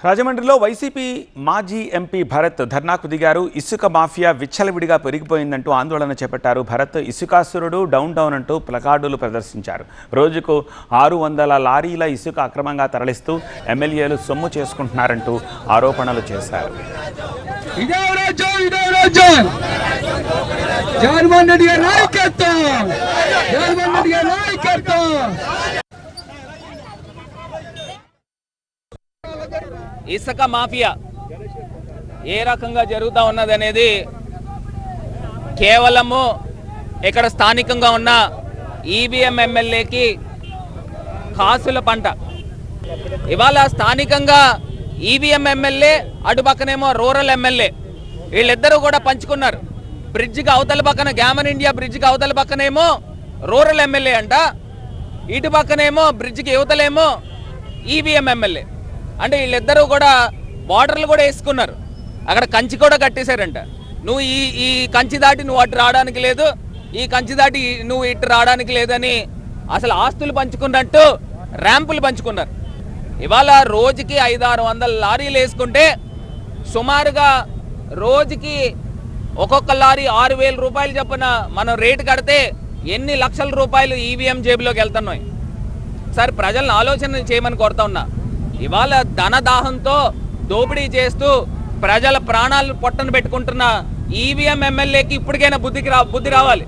రాజమండ్రిలో వైసీపీ మాజీ ఎంపీ భరత్ ధర్నాకు దిగారు. ఇసుక మాఫియా విచ్చలవిడిగా పెరిగిపోయిందంటూ ఆందోళన చేపట్టారు. భరత్ ఇసుకాసురుడు డౌన్ డౌన్ అంటూ ప్లకార్డులు ప్రదర్శించారు. రోజుకు 600 లారీల ఇసుక అక్రమంగా తరలిస్తూ ఎమ్మెల్యేలు సొమ్ము చేసుకుంటున్నారంటూ ఆరోపణలు చేశారు. ఇసుక మాఫియా ఏ రకంగా జరుగుతూ ఉన్నది అనేది కేవలము ఇక్కడ స్థానికంగా ఉన్న ఈవీఎం ఎమ్మెల్యేకి కాసుల పంట. ఇవాళ స్థానికంగా ఈవీఎం ఎమ్మెల్యే, అటుపక్కనేమో రూరల్ ఎమ్మెల్యే, వీళ్ళిద్దరూ కూడా పంచుకున్నారు. బ్రిడ్జికి అవతల పక్కన గ్యామన్ ఇండియా బ్రిడ్జికి అవతల పక్కనేమో రూరల్ ఎమ్మెల్యే అంట, ఇటు పక్కనేమో బ్రిడ్జికి యువతలేమో ఈవీఎం ఎమ్మెల్యే. అంటే వీళ్ళిద్దరూ కూడా బార్డర్లు కూడా వేసుకున్నారు, అక్కడ కంచి కూడా కట్టేశారంట. నువ్వు ఈ కంచి దాటి నువ్వు అటు రావడానికి లేదు, ఈ కంచి దాటి నువ్వు ఇటు రావడానికి లేదని అసలు ఆస్తులు పంచుకున్నట్టు ర్యాంపులు పంచుకున్నారు. ఇవాళ రోజుకి 500-600 లారీలు వేసుకుంటే సుమారుగా రోజుకి ఒక్కొక్క లారీ 6,000 రూపాయలు చొప్పున మనం రేటు కడితే ఎన్ని లక్షల రూపాయలు ఈవీఎం జేబులోకి వెళ్తున్నాయి. సార్, ప్రజలను ఆలోచన చేయమని కోరుతా ఉన్నా. ఇవాళ ధనదాహంతో దోపిడీ చేస్తూ ప్రజల ప్రాణాలను పొట్టన పెట్టుకుంటున్న ఈవీఎం ఎమ్మెల్యేకి ఇప్పటికైనా బుద్ధి రావాలి.